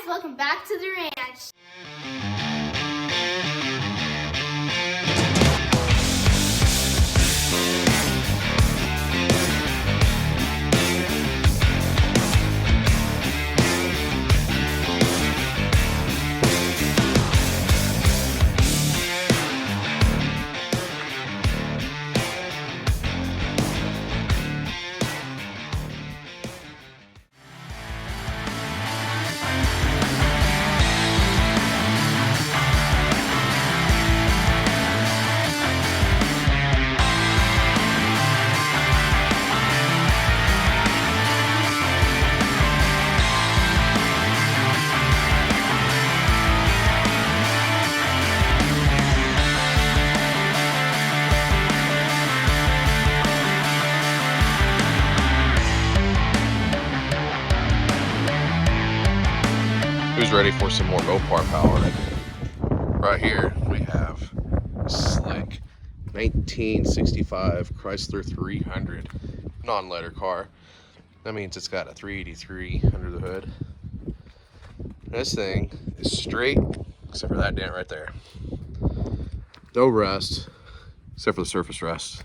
welcome back to the ranch. Who's ready for some more Mopar power? Right here we have a slick 1965 Chrysler 300 non-letter car. That means it's got a 383 under the hood. This thing is straight, except for that dent right there. No rust, except for the surface rust.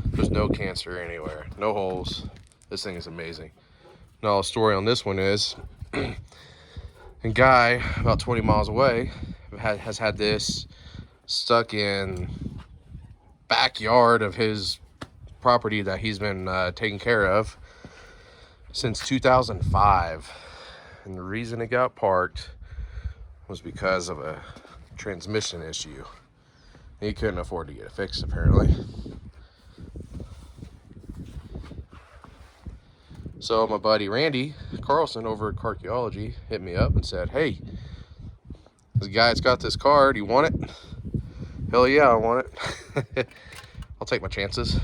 There's no cancer anywhere, no holes. This thing is amazing. Now the story on this one is, a guy about 20 miles away has had this stuck in backyard of his property that he's been taking care of since 2005. And the reason it got parked was because of a transmission issue. He couldn't afford to get it fixed, apparently. So my buddy Randy Carlson over at Carcheology hit me up and said, "Hey, this guy's got this car. Do you want it?" Hell yeah, I want it. I'll take my chances.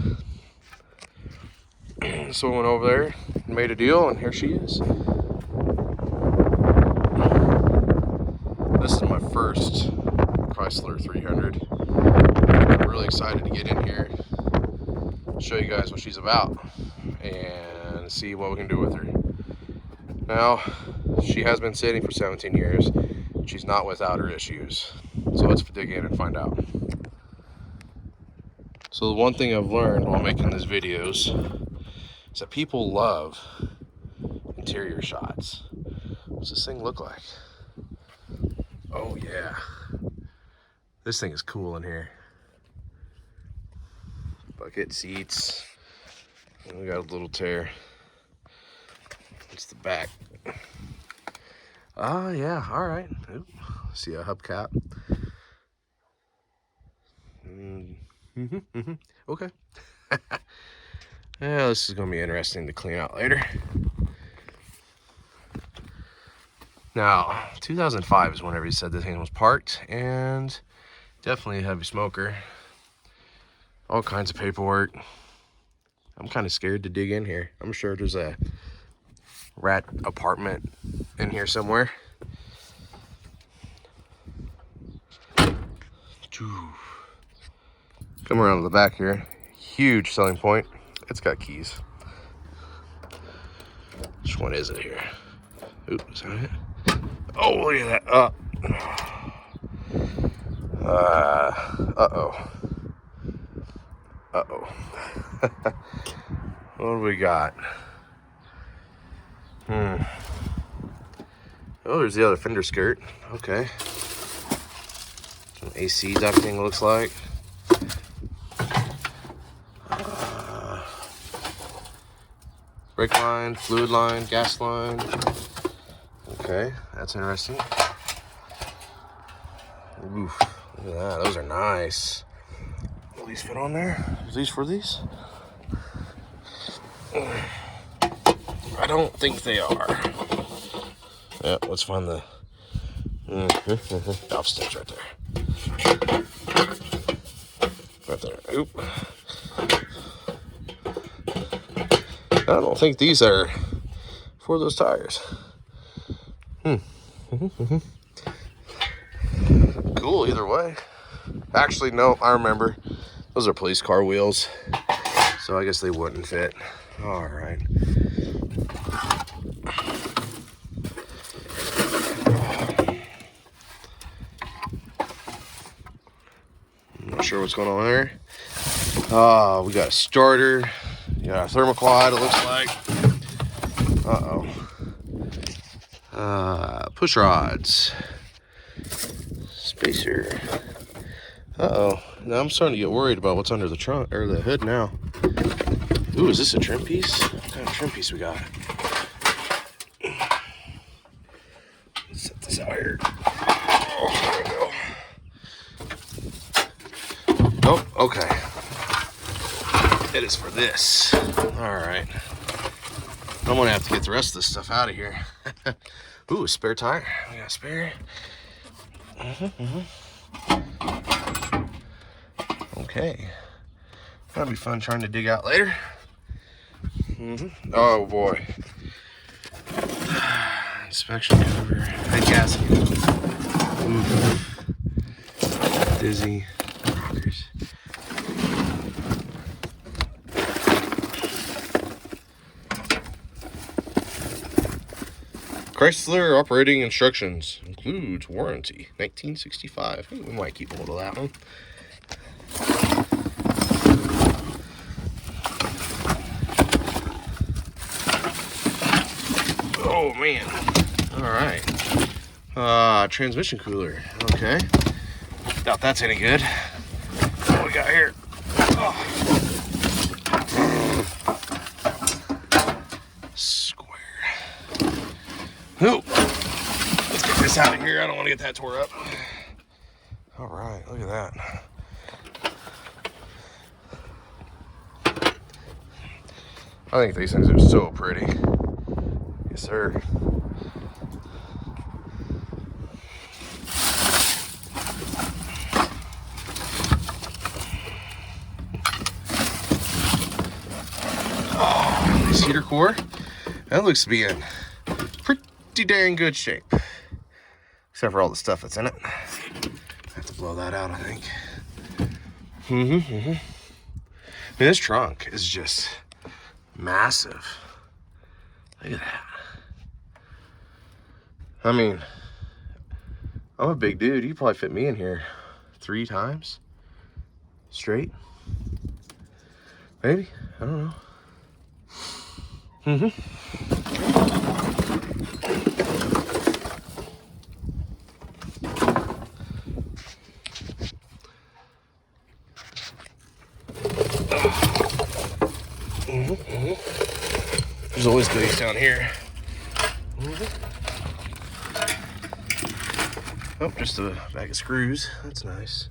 So I went over there, made a deal, and here she is. This is my first Chrysler 300. I'm really excited to get in here, show you guys what she's about, and see what we can do with her. Now, she has been sitting for 17 years. She's not without her issues. So let's dig in and find out. So the one thing I've learned while making these videos is that people love interior shots. What's this thing look like? Oh yeah. This thing is cool in here. Bucket seats. And we got a little tear. It's the back. Oh yeah, all right. Oop. See a hubcap. Okay. Yeah, this is gonna be interesting to clean out later. Now, 2005 is whenever he said this thing was parked, and definitely a heavy smoker. All kinds of paperwork. I'm kind of scared to dig in here. I'm sure there's a rat apartment in here somewhere. Come around to the back here. Huge selling point. It's got keys. Which one is it here? Oops, is that it? Oh, look at that. Uh-oh. What do we got? Oh, there's the other fender skirt. Okay. Some AC ducting looks like. Brake line, fluid line, gas line. Okay, that's interesting. Oof, look at that. Those are nice. Will these fit on there? Is these for these? I don't think they are. Yeah, let's find the valve steps right there. Right there. Oop. I don't think these are for those tires. Cool either way. Actually, no, I remember. Those are police car wheels. So I guess they wouldn't fit. All right. sure what's going on there. We got a starter. We got a thermoquad, it looks like. Push rods. Spacer. Now I'm starting to get worried about what's under the trunk or the hood now. Ooh, is this a trim piece? What kind of trim piece we got? Let's set this out here. Oh, there we go. Oh, okay. It is for this. All right. I'm gonna have to get the rest of this stuff out of here. Ooh, a spare tire. We got a spare. Okay. That'll be fun trying to dig out later. Oh boy. Inspection cover. And gasket. Dizzy. Rockers. Chrysler operating instructions includes warranty 1965. Hey, we might keep a hold of that one. Oh man. All right. Transmission cooler. Okay. Doubt that's any good. What we got here? Oh. Ooh, let's get this out of here. I don't want to get that tore up. All right, look at that. I think these things are so pretty. Yes, sir. Oh, this heater core. That looks to be in pretty dang good shape, except for all the stuff that's in it. I have to blow that out, I think. I mean, this trunk is just massive. Look at that. I mean, I'm a big dude. You probably fit me in here 3 times straight, maybe. I don't know. There's always goodies down here. Oh, just a bag of screws. That's nice.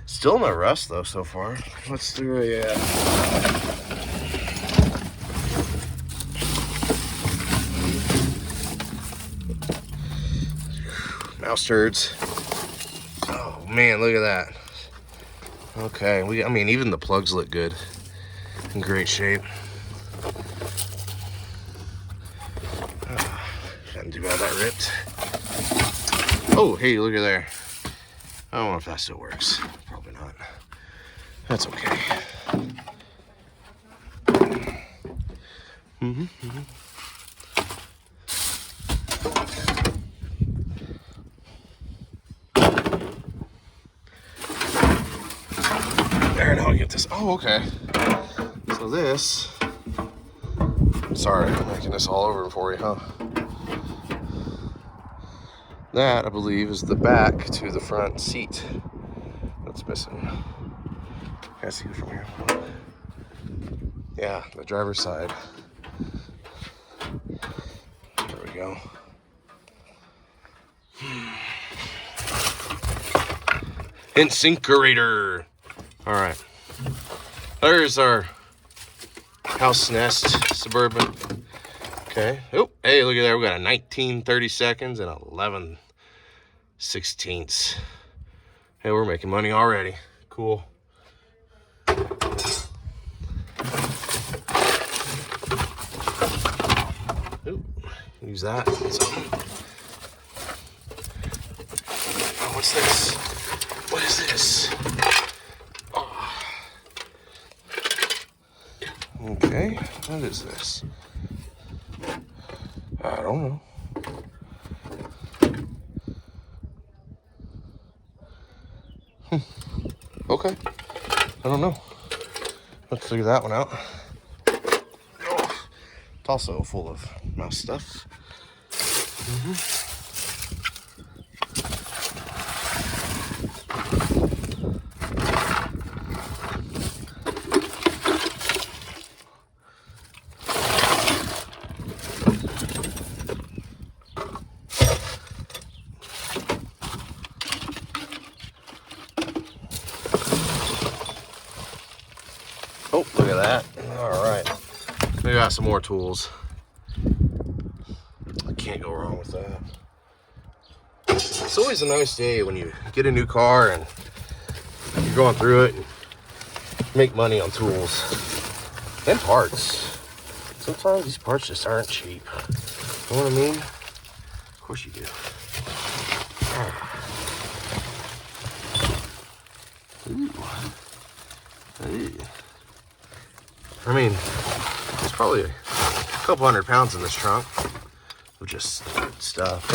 Still no rust though so far. Let's see where you at. Mouse turds. Oh man, look at that. Okay, I mean, even the plugs look good. In great shape. Nothing too bad that ripped. Oh, hey, look at there. I don't know if that still works. Probably not. That's okay. There, now I get this. Oh, okay. So this. Sorry, I'm making this all over for you, huh? That, I believe, is the back to the front seat that's missing. Can I see it from here? Yeah, the driver's side. There we go. Incinerator. All right. There's our house nest Suburban. Okay. Oh, hey, look at that. We got a 19/32 seconds and 11/16. Hey, we're making money already. Cool. Ooh, use that. Oh, what's this? What is this? Oh. Okay, what is this? I don't know. Okay. I don't know. Let's figure that one out. Oh, it's also full of mouse stuff. Oh, look at that. All right. We got some more tools. I can't go wrong with that. It's always a nice day when you get a new car and you're going through it and make money on tools and parts. Sometimes these parts just aren't cheap. You know what I mean? Of course you do. Ooh. I mean, there's probably a couple 100 pounds in this trunk of just stuff,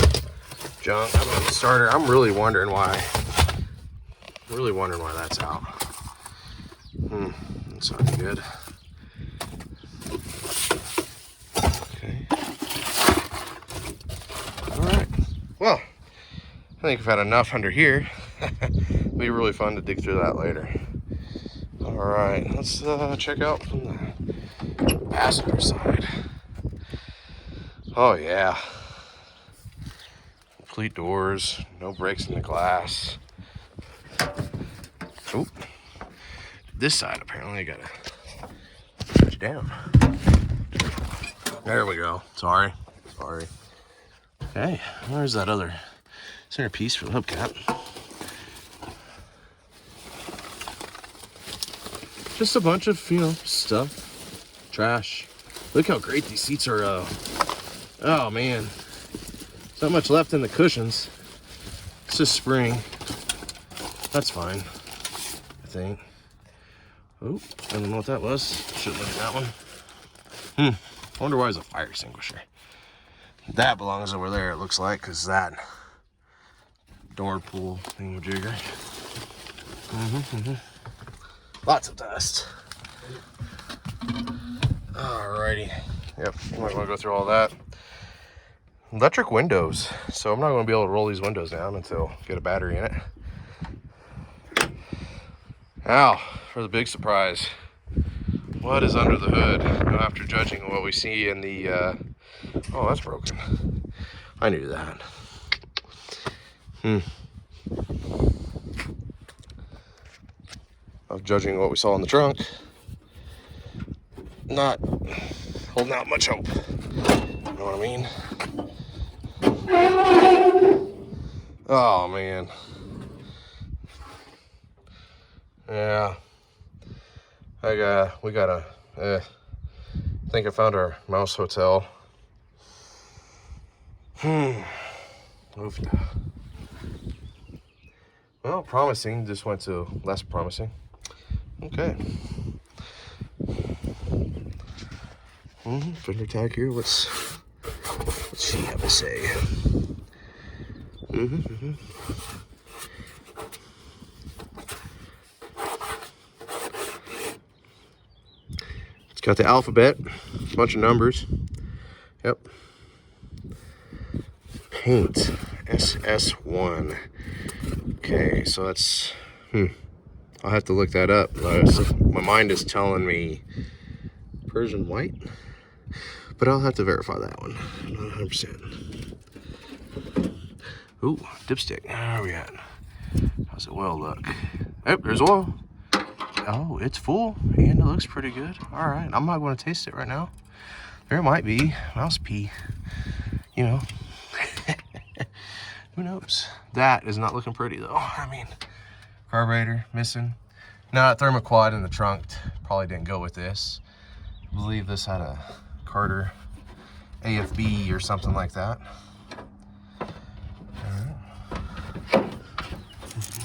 junk. I'm on the starter. I'm really wondering why. That's out. That's not good. Okay. All right. Well, I think I've had enough under here. It'll be really fun to dig through that later. All right, let's check out from the passenger side. Oh yeah, complete doors, no breaks in the glass. Oh, this side apparently I gotta put you down. There we go. Sorry. Okay, where's that other centerpiece for the hubcap? Just a bunch of, you know, stuff, trash. Look how great these seats are. Oh man, there's not much left in the cushions. It's just spring. That's fine, I think. Oh, I don't know what that was. Should look at that one. I wonder why it's a fire extinguisher. That belongs over there, it looks like, because that door pull thingamajigger. Lots of dust. Alrighty. Yep, I'm not going to go through all that. Electric windows. So I'm not going to be able to roll these windows down until I get a battery in it. Now, for the big surprise. What is under the hood? After judging what we see in the... oh, that's broken. I knew that. Of judging what we saw in the trunk, not holding out much hope. You know what I mean? Oh man. Yeah. We gotta, I think I found our mouse hotel. Oof. Well, promising just went to less promising. Okay. Fender tag here. What's she have to say? It's got the alphabet, a bunch of numbers. Yep. Paint SS1. Okay, so that's I'll have to look that up. My mind is telling me Persian white, but I'll have to verify that one. Not 100%. Ooh, dipstick. Where are we at? How's it well look? Oh, there's oil. Oh, it's full and it looks pretty good. All right, I'm not going to taste it right now. There might be mouse pee, you know. Who knows? That is not looking pretty though. I mean, carburetor missing. Now that thermoquad in the trunk probably didn't go with this. I believe this had a Carter AFB or something like that.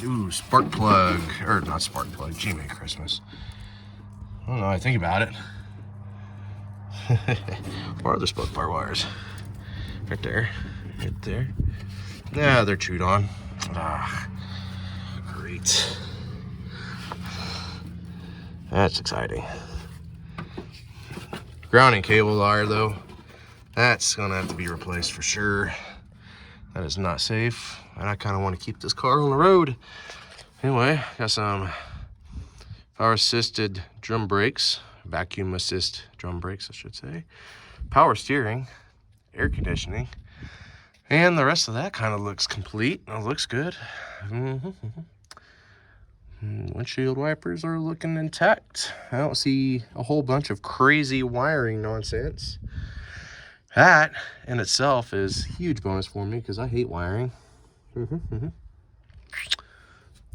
Ooh, spark plug, or not spark plug, gee, Merry Christmas. I don't know, I think about it. Where are the spoke bar wires? Right there, right there. Yeah, they're chewed on. Ah, great. That's exciting. Grounding cable wire though, that's gonna have to be replaced for sure. That is not safe, and I kind of want to keep this car on the road. Anyway, got some power assisted drum brakes, vacuum assist drum brakes, I should say. Power steering, air conditioning, and the rest of that kind of looks complete. It looks good. Windshield wipers are looking intact. I don't see a whole bunch of crazy wiring nonsense. That in itself is a huge bonus for me because I hate wiring.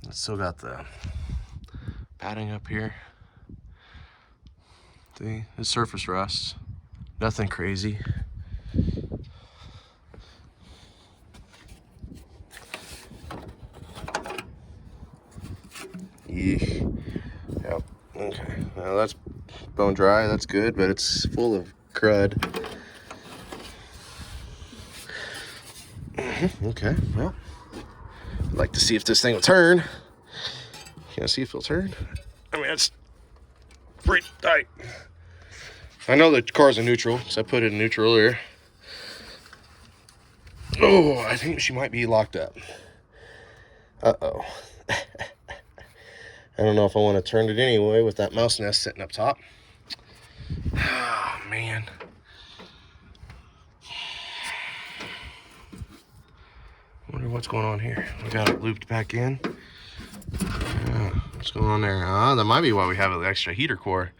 Still got the padding up here. See, it's surface rust. Nothing crazy. Yeesh. Yep. Okay. Well, that's bone dry. That's good, but it's full of crud. Okay. Well, I'd like to see if this thing will turn. Can I see if it'll turn? I mean, it's pretty tight. I know the car's in neutral because I put it in neutral earlier. Oh, I think she might be locked up. Uh-oh. I don't know if I want to turn it anyway with that mouse nest sitting up top. Oh, man. I wonder what's going on here. We got it looped back in. What's going on there? That might be why we have an extra heater core.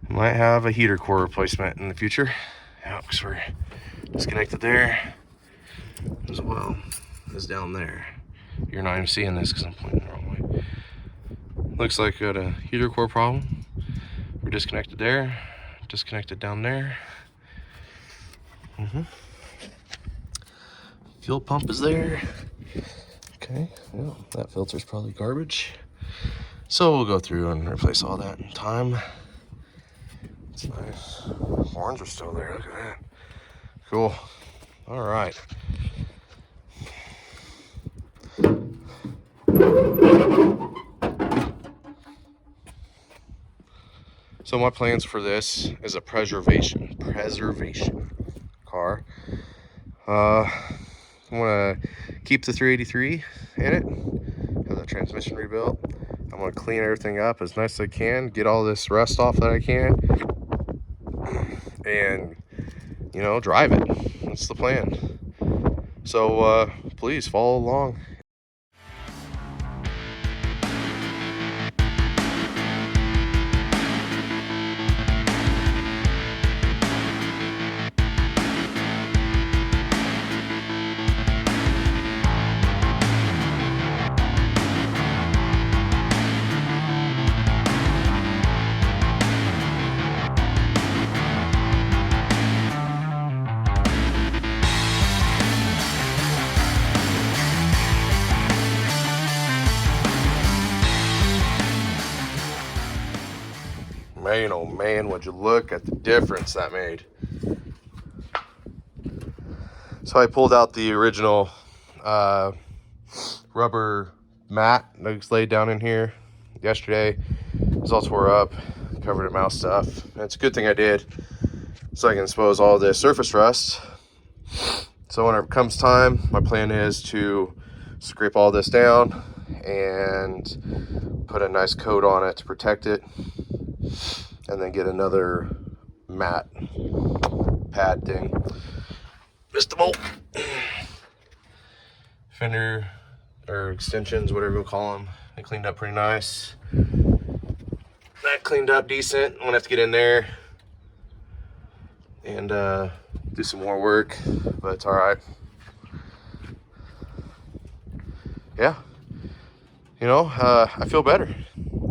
Might have a heater core replacement in the future. Yeah, because we're disconnected there as well as down there. You're not even seeing this because I'm pointing the wrong way. Looks like we got a heater core problem. We're disconnected there, disconnected down there. Fuel pump is there. Okay, well, that filter's probably garbage. So we'll go through and replace all that in time. It's nice. Horns are still there, look at that. Cool. All right. So my plans for this is a preservation car. I want to keep the 383 in it, have that transmission rebuilt. I'm going to clean everything up as nice as I can, get all this rust off that I can, and, you know, drive it. That's the plan. So please follow along. Man, oh man, would you look at the difference that made. So I pulled out the original rubber mat that was laid down in here yesterday. It was all tore up, covered in mouse stuff. And it's a good thing I did, so I can expose all the surface rust. So whenever it comes time, my plan is to scrape all this down and put a nice coat on it to protect it, and then get another mat pad thing. Missed the bolt. Fender or extensions, whatever you call them. They cleaned up pretty nice. That cleaned up decent. I'm gonna have to get in there and do some more work, but it's all right. Yeah, you know, I feel better.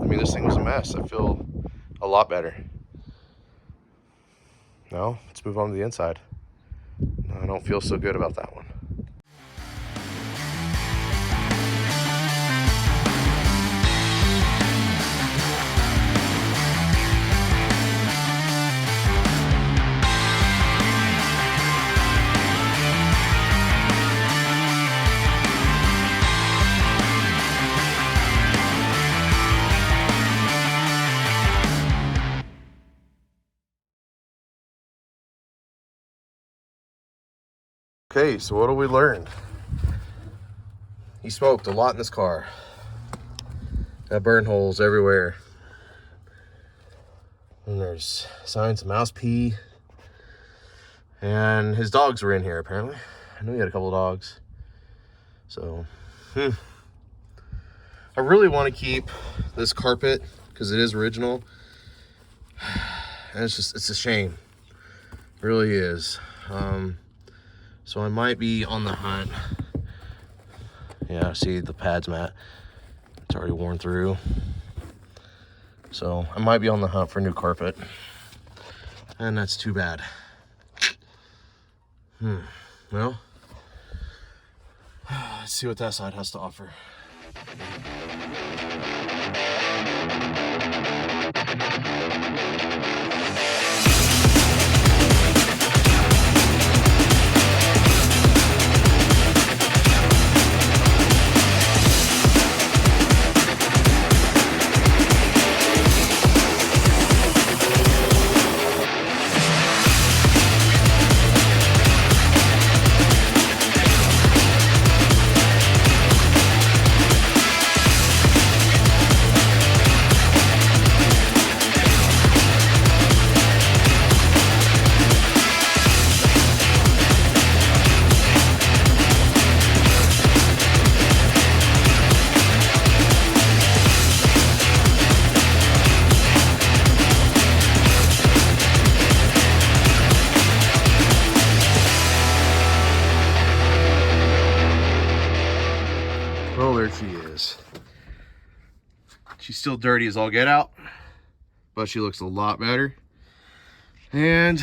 I mean, this thing was a mess. I feel a lot better. Now, let's move on to the inside. I don't feel so good about that one. Okay, so what have we learned? He smoked a lot in this car. Got burn holes everywhere. And there's signs of mouse pee. And his dogs were in here, apparently. I knew he had a couple of dogs. So, I really want to keep this carpet because it is original. And it's a shame. It really is. So I might be on the hunt. Yeah, see the pads mat. It's already worn through. So I might be on the hunt for new carpet. And that's too bad. Well, let's see what that side has to offer. Well, there she is. She's still dirty as all get out, but she looks a lot better. And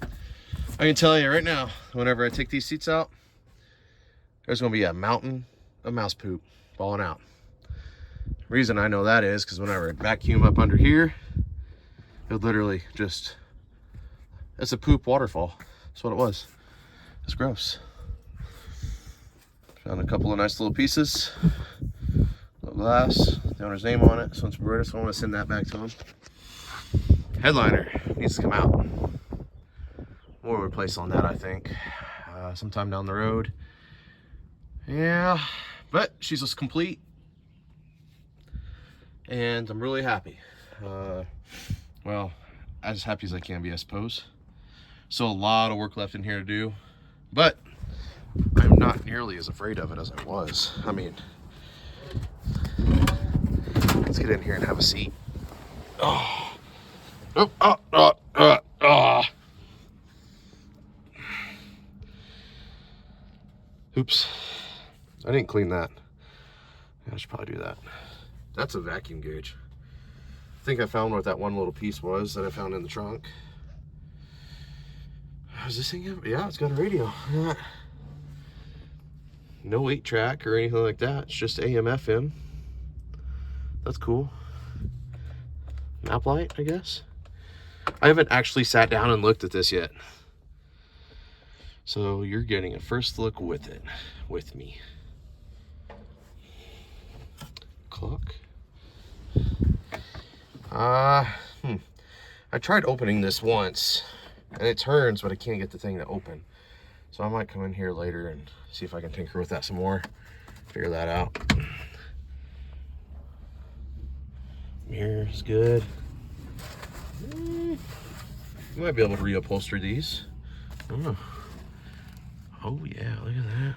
I can tell you right now, whenever I take these seats out, there's gonna be a mountain of mouse poop falling out. The reason I know that is because whenever I vacuum up under here, it literally just, it's a poop waterfall. That's what it was. It's gross. Found a couple of nice little pieces. Little glass, the owner's name on it. So it's British, so I want to send that back to him. Headliner needs to come out. More replace on that, I think. Sometime down the road. Yeah, but she's just complete. And I'm really happy. Well, as happy as I can be, I suppose. So a lot of work left in here to do. But I'm not nearly as afraid of it as I was. I mean, let's get in here and have a seat. Oh. Oops. I didn't clean that. Yeah, I should probably do that. That's a vacuum gauge. I think I found what that one little piece was that I found in the trunk. Is this thing? Yeah, it's got a radio. Yeah. No 8-track or anything like that. It's just AM, FM. That's cool. Map light, I guess. I haven't actually sat down and looked at this yet. So you're getting a first look with it, with me. Clock. I tried opening this once, and it turns, but I can't get the thing to open. So I might come in here later and see if I can tinker with that some more. Figure that out. Mirror's good. You might be able to reupholster these. Oh yeah, look at that.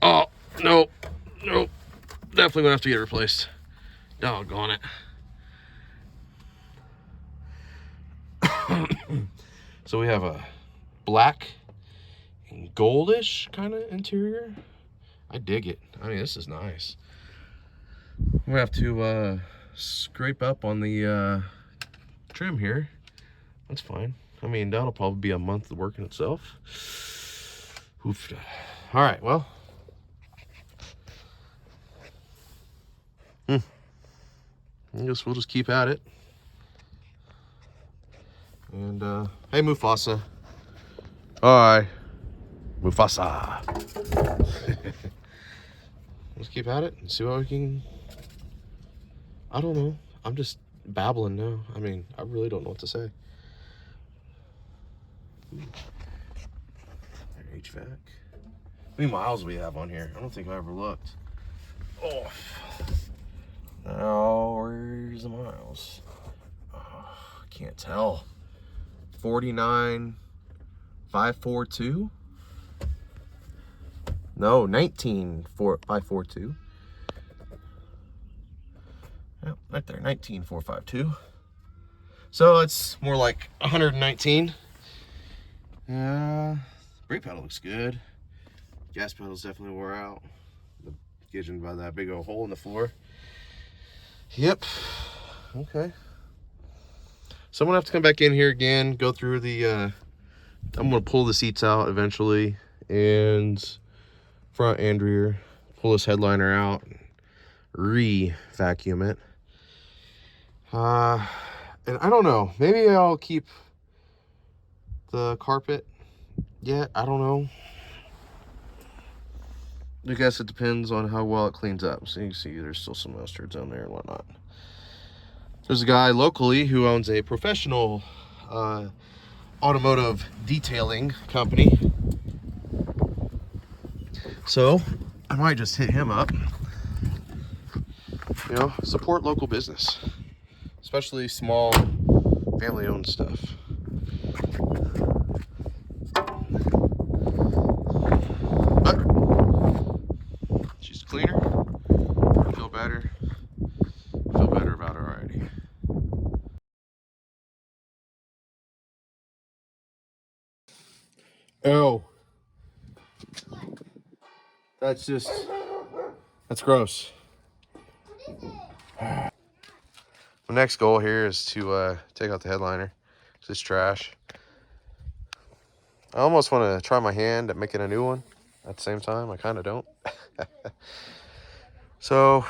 Oh, nope. Definitely gonna have to get it replaced. Doggone it. So we have a black and goldish kind of interior. I dig it. I mean, this is nice. I'm gonna have to scrape up on the trim here. That's fine. I mean, that'll probably be a month of work in itself. Oof. All right, well. I guess we'll just keep at it. And, hey, Mufasa. Hi. Mufasa. Let's keep at it and see what we can... I don't know. I'm just babbling now. I mean, I really don't know what to say. HVAC. How many miles do we have on here? I don't think I ever looked. Oh. Now, where's the miles? Oh, I can't tell. 49,542? No, 19,542. Yep, right there, 19,452. So it's more like 119. Brake pedal looks good. Gas pedal's definitely wore out. Gauging by that big old hole in the floor. Yep. Okay. So I'm gonna have to come back in here again, go through the I'm gonna pull the seats out eventually, and front and rear, pull this headliner out, re-vacuum it. And I don't know, maybe I'll keep the carpet yet. I don't know. I guess it depends on how well it cleans up. So you can see there's still some mustards on there and whatnot. There's a guy locally who owns a professional automotive detailing company. So I might just hit him up. You know, support local business, especially small family-owned stuff. But she's cleaner. I feel better. I feel better about her already. Oh, that's gross. My next goal here is to take out the headliner. It's just trash. I almost want to try my hand at making a new one at the same time. I kind of don't. So,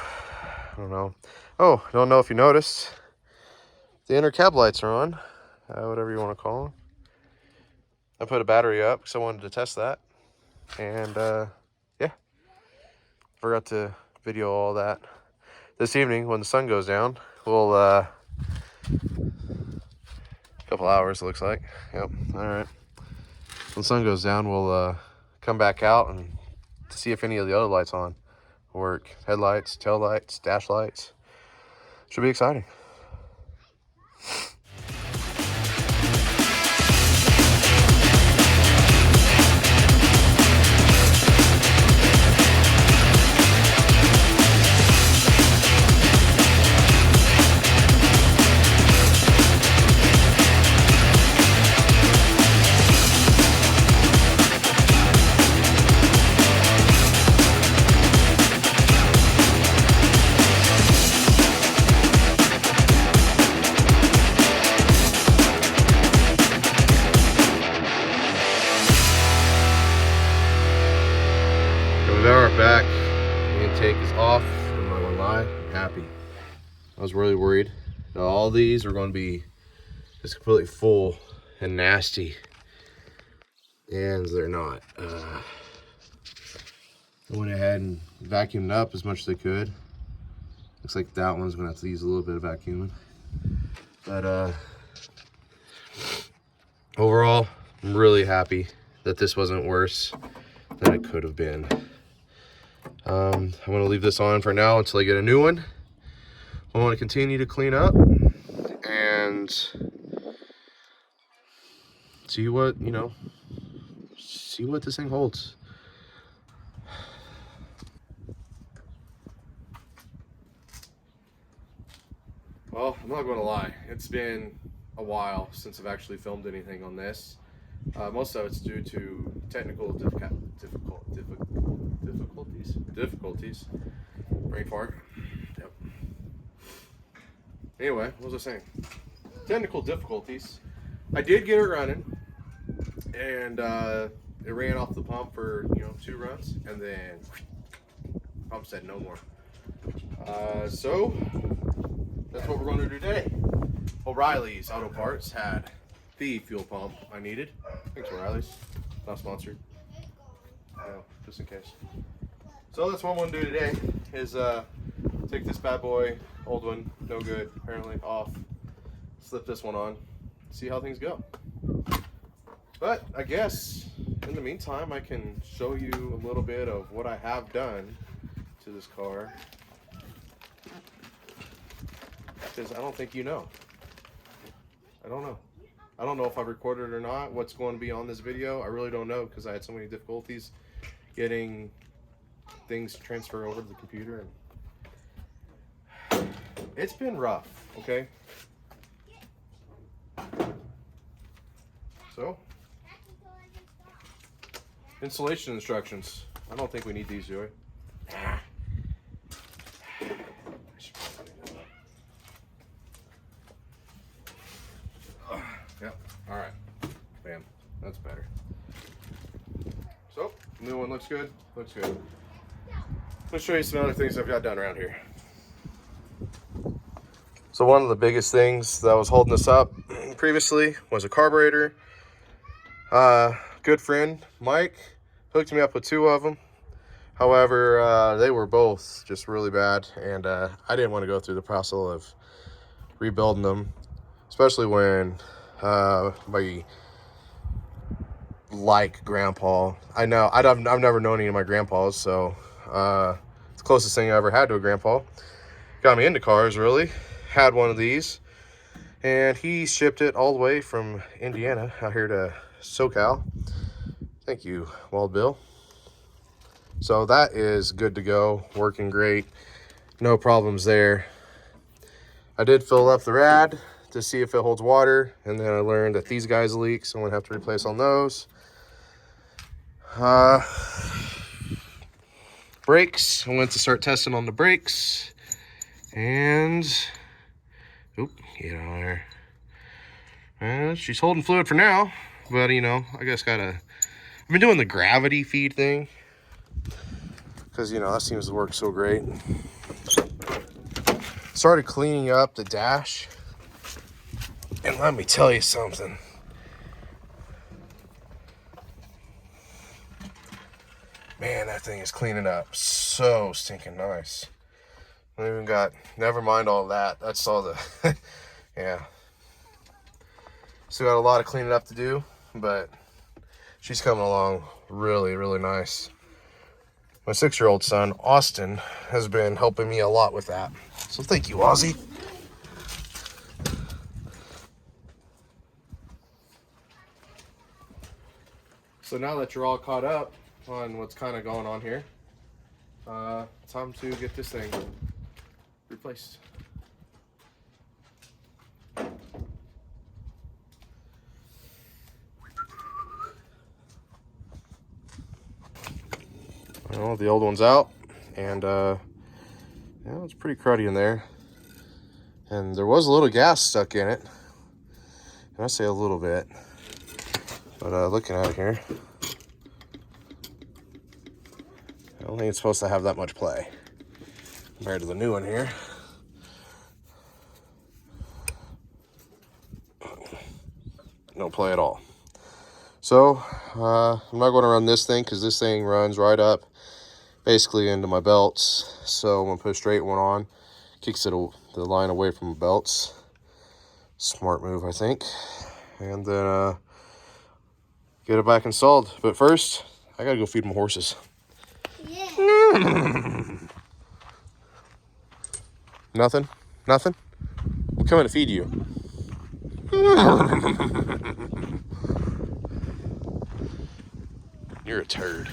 I don't know. Oh, don't know if you noticed. The inner cab lights are on. Whatever you want to call them. I put a battery up because I wanted to test that. And, yeah. Forgot to video all that. This evening, when the sun goes down, we'll, a couple hours, it looks like. Yep, all right. When the sun goes down, we'll come back out and see if any of the other lights on work. Headlights, tail lights, dash lights. Should be exciting. Back, the intake is off. I'm not gonna lie, I'm happy. I was really worried that all these are going to be just completely full and nasty, and they're not. I went ahead and vacuumed up as much as I could. Looks like that one's gonna have to use a little bit of vacuuming, but overall, I'm really happy that this wasn't worse than it could have been. I'm going to leave this on for now until I get a new one. I want to continue to clean up and see what, see what this thing holds. Well, I'm not going to lie. It's been a while since I've actually filmed anything on this. Most of it's due to technical difficulties. Brain fart. Yep. Anyway, what was I saying? Technical difficulties. I did get it running, and it ran off the pump for 2 runs, and then pump said no more. So that's what we're going to do today. O'Reilly's Auto Parts had the fuel pump I needed. Thanks, O'Reilly's. Not sponsored. No, just in case. So that's what I'm going to do today, is take this bad boy, old one, no good, apparently, off, slip this one on, see how things go. But I guess in the meantime, I can show you a little bit of what I have done to this car, because I don't think you know. I don't know. I don't know if I've recorded it or not, what's going to be on this video. I really don't know, because I had so many difficulties getting things to transfer over to the computer. And it's been rough, okay? So, installation instructions. I don't think we need these, do we? Yep. All right. Bam. That's better. So, new one looks good. Looks good. Let's show you some other things I've got done around here. So one of the biggest things that was holding us up previously was a carburetor. Good friend Mike hooked me up with 2 of them. However, they were both just really bad, and I didn't want to go through the process of rebuilding them, especially when my grandpa. I've never known any of my grandpas, so it's the closest thing I ever had to a grandpa. Got me into cars, really. Had one of these, and he shipped it all the way from Indiana out here to SoCal. Thank you, Wild Bill. So that is good to go, working great, no problems there. I did fill up the rad to see if it holds water, and then I learned that these guys leak, so I'm gonna have to replace on those. Brakes, I went to start testing on the brakes, and oop, get on there. She's holding fluid for now, but you know, I guess I've been doing the gravity feed thing, because you know, that seems to work so great. Started cleaning up the dash, and let me tell you something. Man, that thing is cleaning up so stinking nice. I even got, never mind all that. That's all the, yeah. Still got a lot of cleaning up to do, but she's coming along really, really nice. My 6-year-old son, Austin, has been helping me a lot with that. So thank you, Ozzy. So now that you're all caught up on what's kind of going on here, time to get this thing replaced. Well, the old one's out, and yeah, it's pretty cruddy in there. And there was a little gas stuck in it. And I say a little bit, but looking at it here, I don't think it's supposed to have that much play compared to the new one here. No play at all. So I'm not going to run this thing, because this thing runs right up basically into my belts. So I'm going to put a straight one on, kicks the line away from the belts. Smart move, I think. And then get it back installed. But first, I gotta go feed my horses. Yeah. Nothing? Nothing? I'm coming to feed you. You're a turd.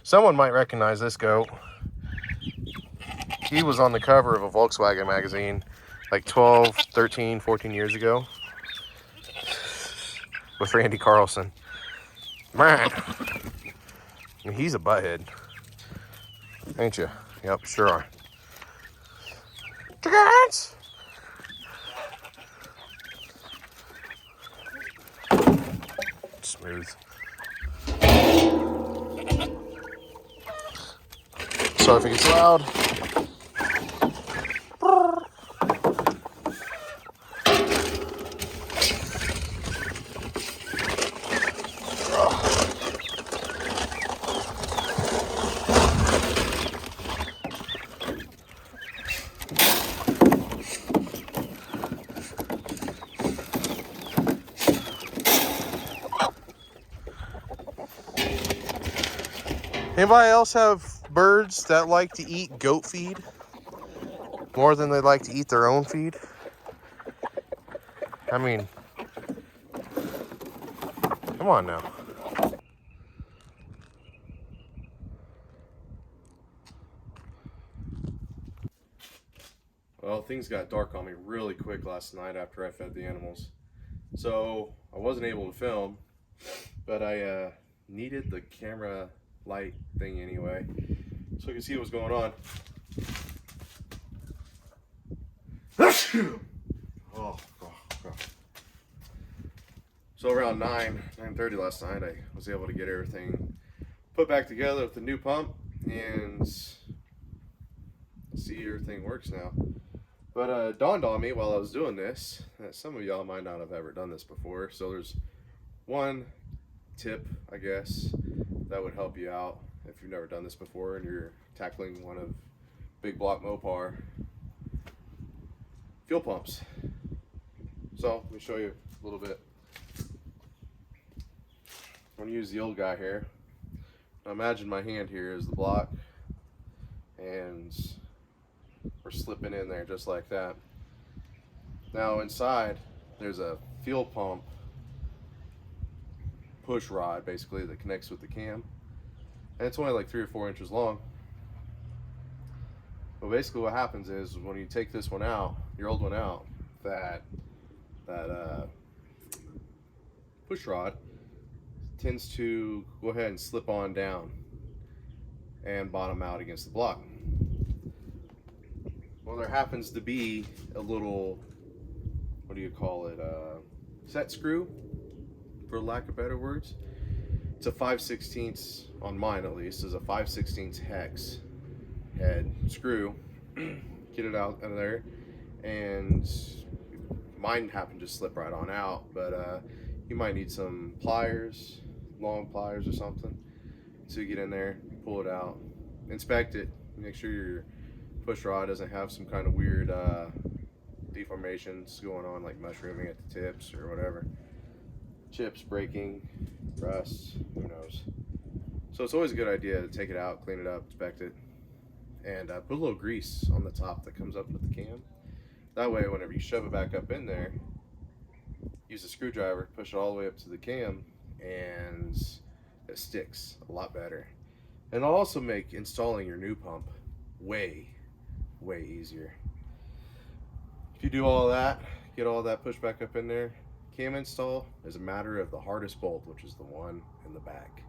Someone might recognize this goat. He was on the cover of a Volkswagen magazine like 12, 13, 14 years ago with Randy Carlson. Man, he's a butthead. Ain't you? Yep, sure are. Chickens! Smooth. Sorry if it gets loud. Anybody else have birds that like to eat goat feed more than they like to eat their own feed? I mean, come on now. Well, things got dark on me really quick last night after I fed the animals. So I wasn't able to film, but I needed the camera light thing anyway, so I could see what was going on. Oh, God. So around 9:30 last night, I was able to get everything put back together with the new pump and see everything works now. But it dawned on me while I was doing this that some of y'all might not have ever done this before. So there's one tip, I guess, that would help you out if you've never done this before and you're tackling one of big block Mopar fuel pumps. So let me show you a little bit. I'm gonna use the old guy here. Now imagine my hand here is the block and we're slipping in there just like that. Now inside there's a fuel pump push rod basically that connects with the cam, and it's only like 3 or 4 inches long. But basically what happens is when you take this one out, your old one out, that push rod tends to go ahead and slip on down and bottom out against the block. Well, there happens to be a little, what do you call it, set screw, for lack of better words. It's a 5/16, on mine at least, is a 5/16 hex head screw. Get it out of there, and mine happened to slip right on out, but you might need some pliers, long pliers or something, to get in there, pull it out, inspect it, make sure your push rod doesn't have some kind of weird deformations going on, like mushrooming at the tips or whatever, chips breaking, rust, who knows. So it's always a good idea to take it out, clean it up, inspect it, and put a little grease on the top that comes up with the cam. That way whenever you shove it back up in there, use a screwdriver, push it all the way up to the cam, and it sticks a lot better. And it'll also make installing your new pump way easier. If you do all that, get all that pushed back up in there, cam install is a matter of the hardest bolt, which is the one in the back.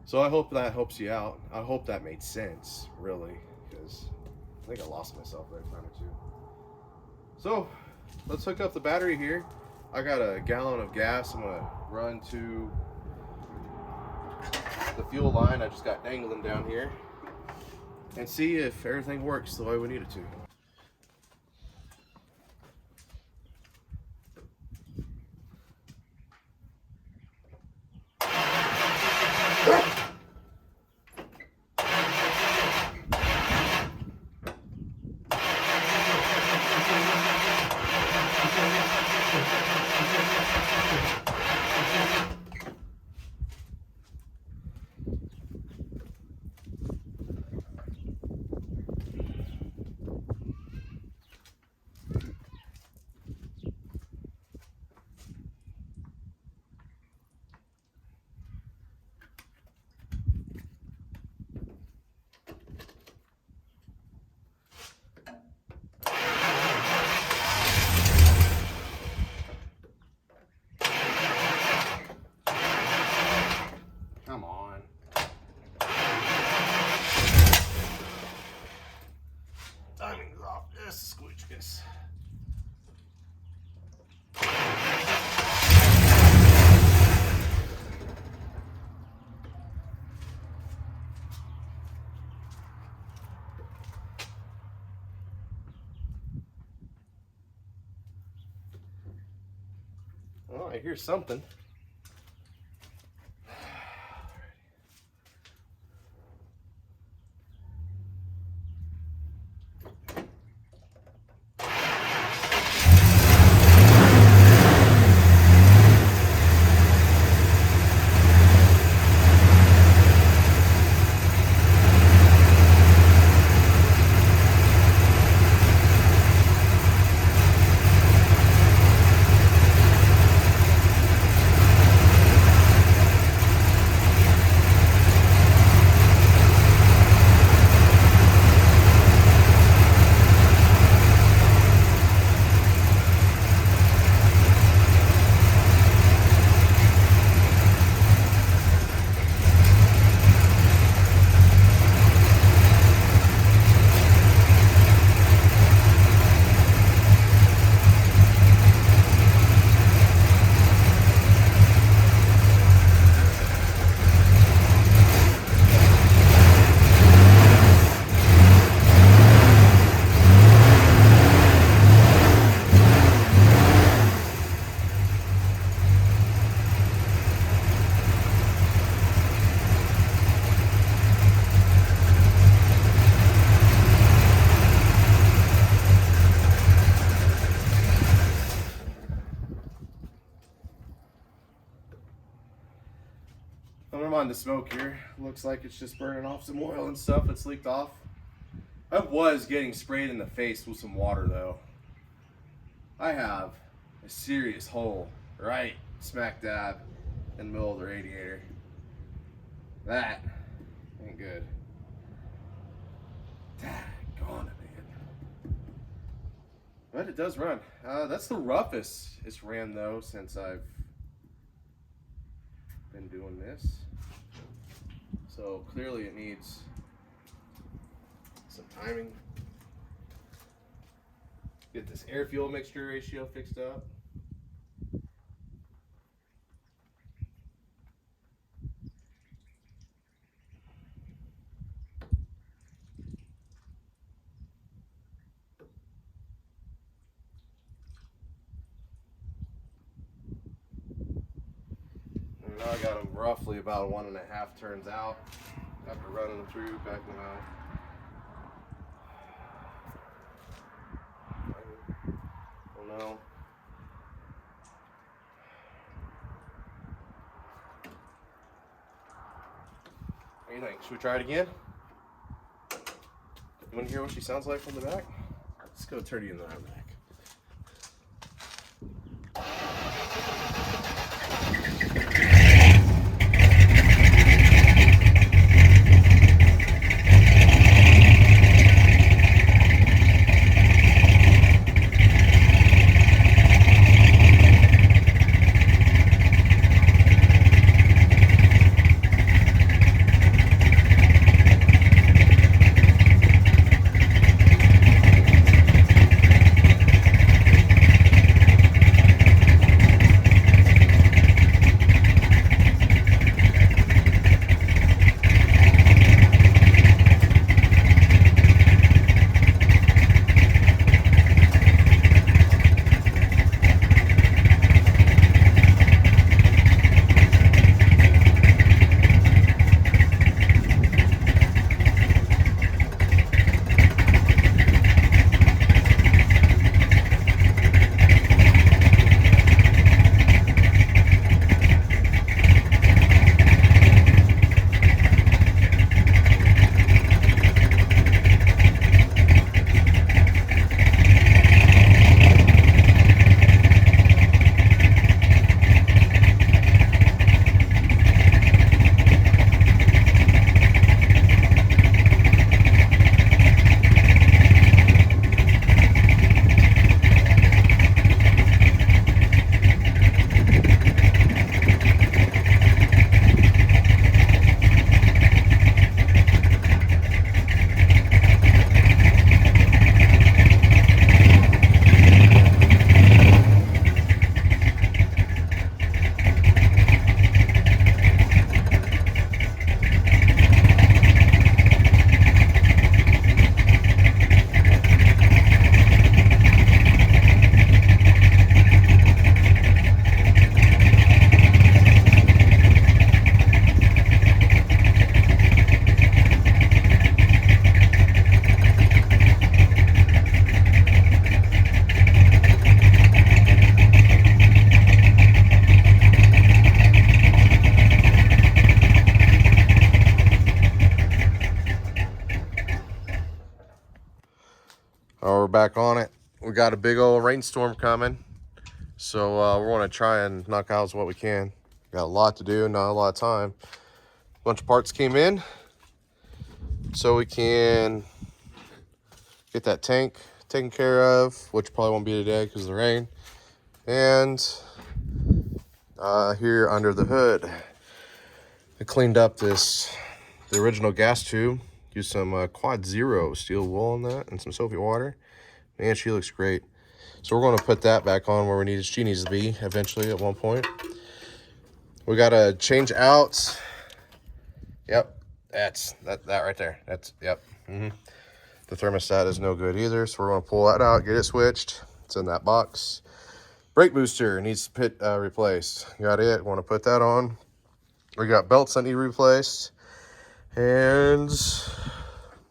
So I hope that helps you out. I hope that made sense, really, because I think I lost myself there a time or two. So let's hook up the battery here. I got a gallon of gas I'm gonna run to the fuel line I just got dangling down here, and see if everything works the way we need it to. Come on. Timing's off just a squeeze, guess. Well, I hear something. Don't mind the smoke here. Looks like it's just burning off some oil and stuff that's leaked off. I was getting sprayed in the face with some water though. I have a serious hole right smack dab in the middle of the radiator. That ain't good. Daggone it, man. But it does run. That's the roughest it's ran though since I've been doing this. So clearly it needs some timing. Get this air fuel mixture ratio fixed up. And now I got them roughly about 1.5 turns out after running them through back in the no. What do you think? Should we try it again? You want to hear what she sounds like from the back? Let's go turn you in the back. Oh, we're back on it. We got a big old rainstorm coming. So we're going to try and knock out what we can. Got a lot to do, not a lot of time. A bunch of parts came in. So we can get that tank taken care of, which probably won't be today because of the rain. And here under the hood, I cleaned up the original gas tube. Used some Quad Zero steel wool on that and some soapy water. Man, she looks great. So we're going to put that back on where she needs to be eventually at one point. We got to change out. Yep, that's that right there. Yep. The thermostat is no good either, so we're going to pull that out, get it switched. It's in that box. Brake booster needs pit replaced. Got it. Want to put that on. We got belts that need replaced. And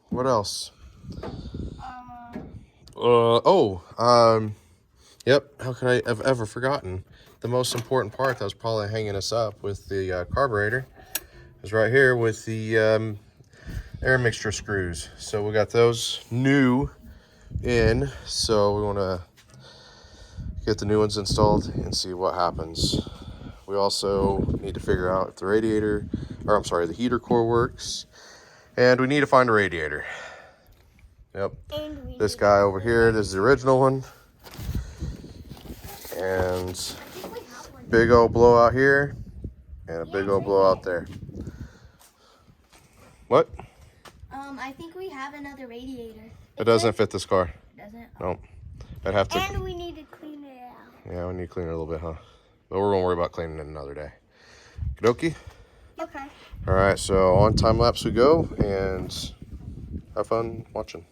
what else? Yep. How could I have ever forgotten the most important part that was probably hanging us up with the carburetor? is right here with the air mixture screws. So we got those new in, so we want to get the new ones installed and see what happens. We also need to figure out if the radiator, or I'm sorry, the heater core works, and we need to find a radiator. Yep, this guy over here, this is the original one, and big old blowout here, and a big old blowout there. What? I think we have another radiator. It doesn't fit this car. Doesn't? Nope. I'd have to. And we need to clean it out. Yeah, we need to clean it a little bit, huh? But we're gonna worry about cleaning it another day. Okie dokie. Okay. All right, so on time lapse we go, and have fun watching.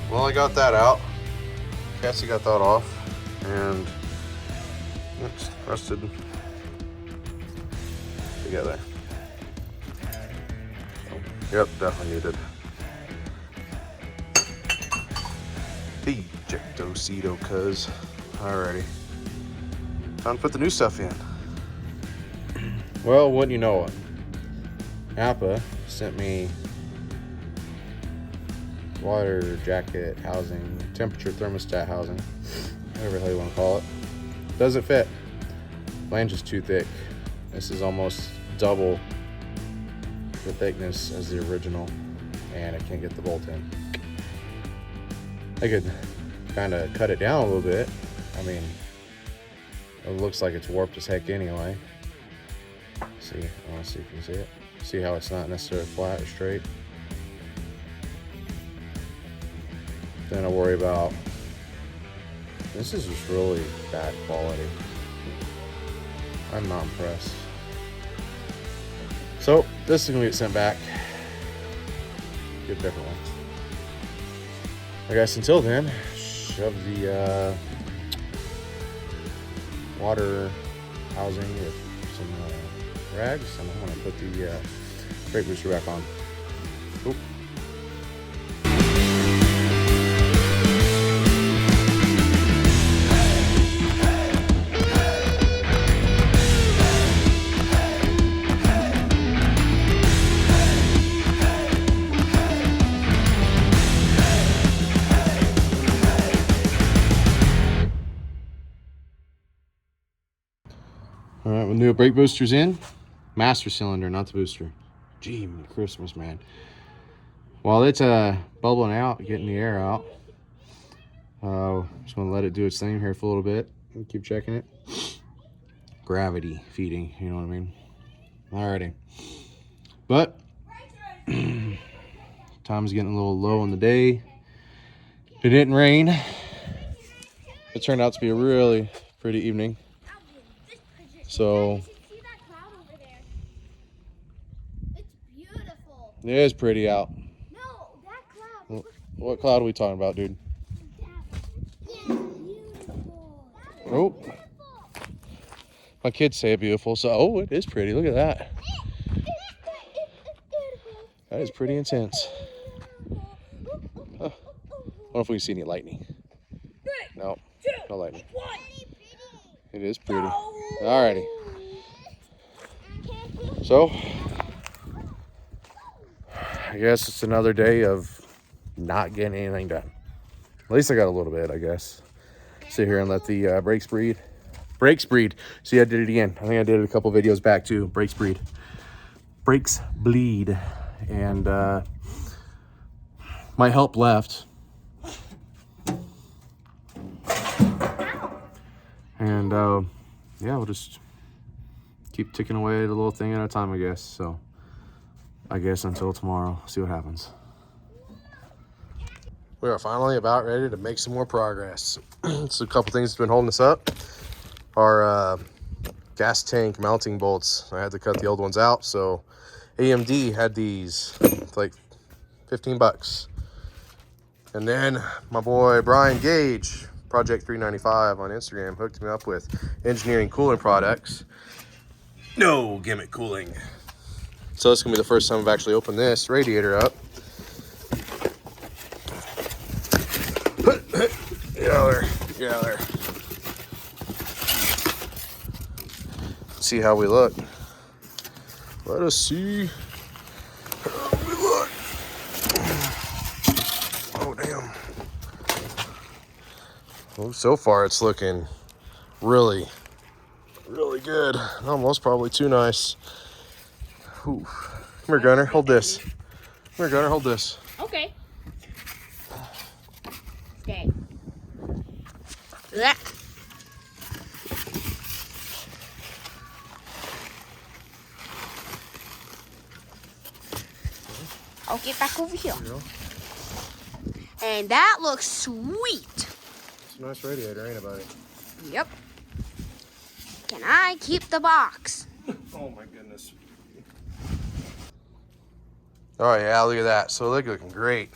Well, I got that out. Cassie got that off, and it's rusted together. Yep, definitely needed. Ejectocito, cuz. Alrighty. Time to put the new stuff in. Well, wouldn't you know it? Appa sent me water jacket housing, temperature thermostat housing, whatever the hell you want to call it. Doesn't fit. Flange is too thick. This is almost double the thickness as the original, and I can't get the bolt in. I could kind of cut it down a little bit. I mean, it looks like it's warped as heck anyway. See, I want to see if you can see it. See how it's not necessarily flat or straight. Then I worry about, this is just really bad quality. I'm not impressed. So this is gonna get sent back. Get different ones. I guess until then, shove the water housing with some rags, and I'm gonna put the brake booster back on. Oop. All right, with new brake boosters in, master cylinder, not the booster. Gee, Christmas, man. While it's bubbling out, getting the air out, just gonna let it do its thing here for a little bit and keep checking it. Gravity feeding, you know what I mean? Alrighty. But time's getting a little low in the day. It didn't rain. It turned out to be a really pretty evening. So See that cloud over there? It's beautiful. it is pretty out. No, that cloud. What cloud are we talking about, dude? Yeah, beautiful. Oh, my kids say it beautiful, so oh, it is pretty. Look at that. That is pretty intense. Huh. Wonder if we can see any lightning. No, no lightning. It is pretty. Alrighty. So, I guess it's another day of not getting anything done. At least I got a little bit, I guess. Sit here and let the brakes breathe. Brakes breed. See, I did it again. I think I did it a couple videos back too. Brakes breed. Brakes bleed. And my help left. And yeah, we'll just keep ticking away at a little thing at a time, I guess. So I guess until tomorrow, see what happens. We are finally about ready to make some more progress. So a couple things that's been holding us up. Our gas tank mounting bolts. I had to cut the old ones out, so AMD had these like 15 bucks. And then my boy Brian Gage, Project 395 on Instagram, hooked me up with engineering cooling products. No gimmick cooling. So this is gonna be the first time I've actually opened this radiator up. Get out of there, get out of there. See how we look. Let us see how we look. Oh, damn. Well, so far it's looking really, really good. Almost probably too nice. Ooh. Come here, Gunner, hold this. Come here, Gunner, hold this. Okay. Okay. That. I'll get back over here. And that looks sweet. It's a nice radiator, ain't it, buddy? Yep. Can I keep the box? Oh my goodness. Oh yeah, look at that. So they're looking great.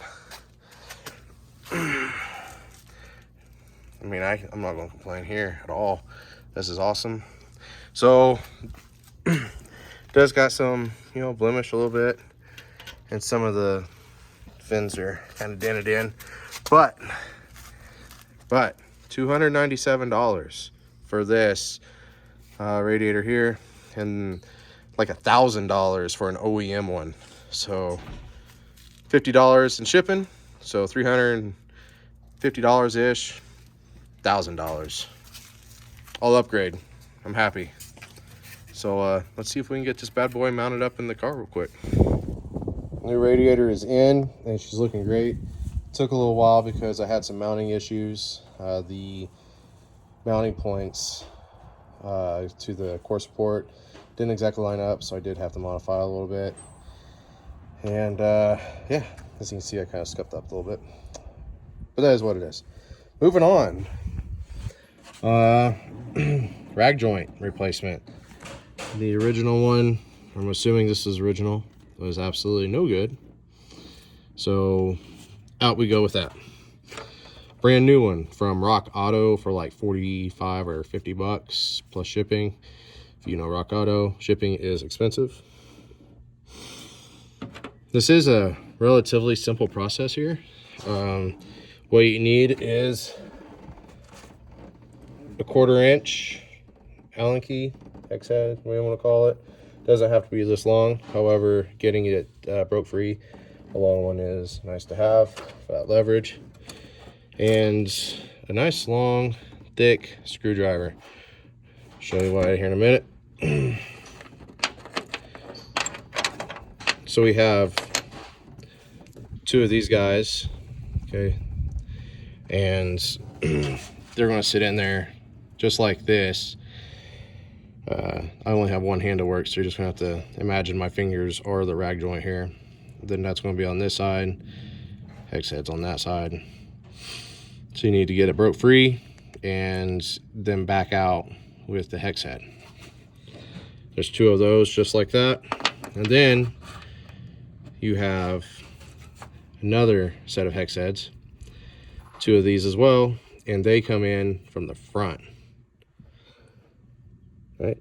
I mean, I'm not going to complain here at all. This is awesome. So, does got some, you know, blemish a little bit. And some of the fins are kind of dented in. But $297 for this radiator here. And like $1,000 for an OEM one. So, $50 in shipping. So, $350-ish. $1,000. I'll upgrade. I'm happy. So let's see if we can get this bad boy mounted up in the car real quick. New radiator is in and she's looking great. Took a little while because I had some mounting issues. The mounting points to the core support didn't exactly line up, so I did have to modify a little bit. And yeah, as you can see, I kind of scuffed up a little bit, but that is what it is. Moving on. Rag joint replacement. The original one, I'm assuming this is original, was absolutely no good. So out we go with that. Brand new one from Rock Auto for like 45 or 50 bucks plus shipping. If you know Rock Auto, shipping is expensive. This is a relatively simple process here. What you need is a 1/4 inch Allen key, hex head, whatever you want to call it. Doesn't have to be this long. However, getting it broke free, a long one is nice to have for that leverage. And a nice long, thick screwdriver. Show you why here in a minute. So we have 2 of these guys, okay, and they're going to sit in there just like this. I only have one hand to work, so you're just going to have to imagine my fingers are the rag joint here. Then that's going to be on this side, hex head's on that side. So you need to get it broke free and then back out with the hex head. There's 2 of those just like that. And then you have another set of hex heads, 2 of these as well, and they come in from the front. Right?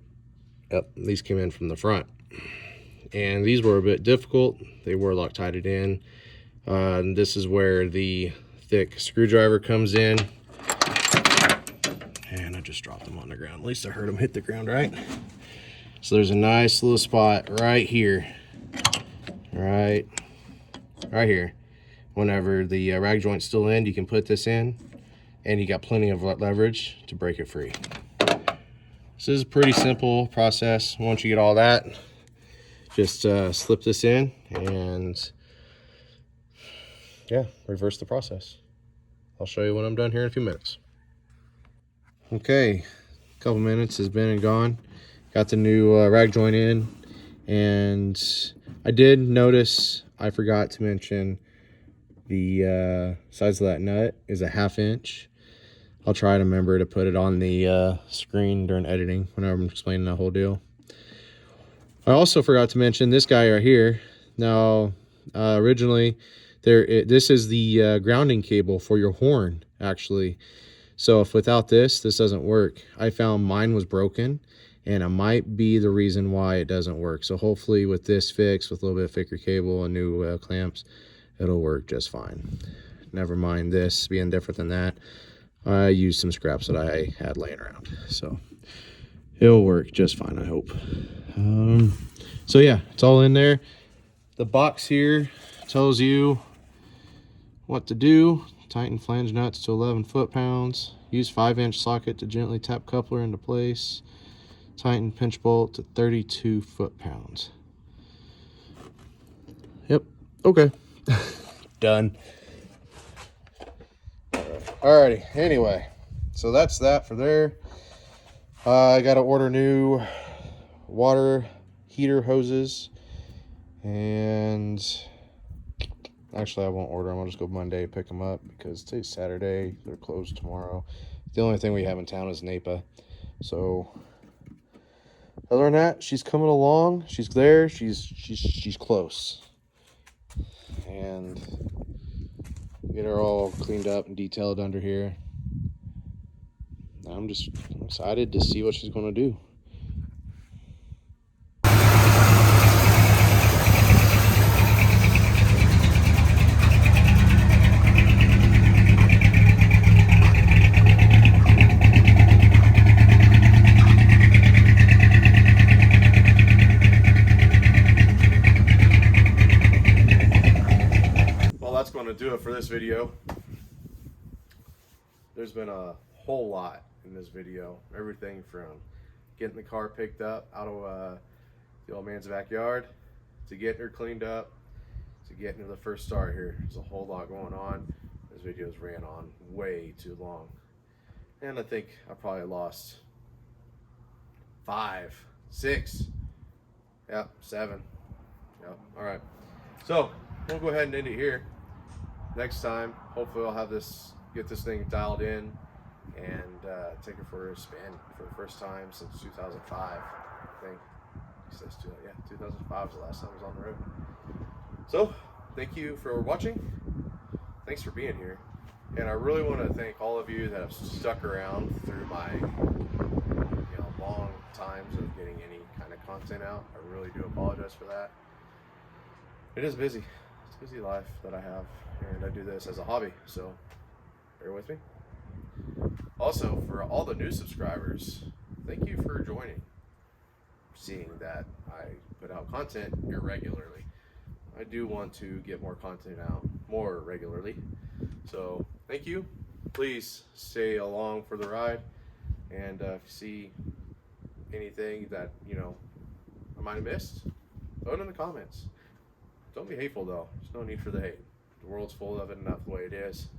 Yep, these came in from the front. And these were a bit difficult. They were Loctited in. And this is where the thick screwdriver comes in. And I just dropped them on the ground. At least I heard them hit the ground, right? So there's a nice little spot right here. Right here. Whenever the rag joint's still in, you can put this in. And you got plenty of leverage to break it free. This is a pretty simple process. Once you get all that, just slip this in and yeah, reverse the process. I'll show you when I'm done here in a few minutes. Okay, a couple minutes has been and gone. Got the new rag joint in, and I did notice I forgot to mention the size of that nut is a 1/2 inch. I'll try to remember to put it on the screen during editing whenever I'm explaining the whole deal. I also forgot to mention this guy right here. Now, originally, this is the grounding cable for your horn, actually. So if without this doesn't work. I found mine was broken, and it might be the reason why it doesn't work. So hopefully with this fixed, with a little bit of thicker cable and new clamps, it'll work just fine. Never mind this being different than that. I used some scraps that I had laying around, so it'll work just fine, I hope. So yeah, it's all in there. The box here tells you what to do. Tighten flange nuts to 11 foot-pounds. Use 5-inch socket to gently tap coupler into place. Tighten pinch bolt to 32 foot-pounds. Yep, okay. Done. Alrighty, anyway, so that's that for there. I gotta order new water heater hoses, and actually I won't order them. I'll just go Monday pick them up because today's Saturday. They're closed tomorrow. The only thing we have in town is Napa. So other than that, she's coming along. She's there. She's close, and get her all cleaned up and detailed under here. I'm excited to see what she's going to do. Well, that's going to do it for this video. There's been a whole lot in this video. Everything from getting the car picked up out of the old man's backyard, to getting her cleaned up, to getting her the first start here. There's a whole lot going on. This video's ran on way too long. And I think I probably lost 5, 6, yep, 7. Yep, alright. So, we'll go ahead and end it here. Next time, hopefully I'll have get this thing dialed in and take her for a spin for the first time since 2005, I think. Yeah, 2005 was the last time I was on the road. So, thank you for watching. Thanks for being here. And I really want to thank all of you that have stuck around through my long times of getting any kind of content out. I really do apologize for that. It is busy. It's a busy life that I have, and I do this as a hobby, so bear with me. Also, for all the new subscribers, thank you for joining. Seeing that I put out content irregularly. I do want to get more content out more regularly. So thank you. Please stay along for the ride. And if you see anything that, I might have missed, throw it in the comments. Don't be hateful though. There's no need for the hate. The world's full of it enough the way it is.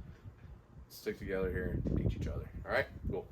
Stick together here and teach each other. All right, cool.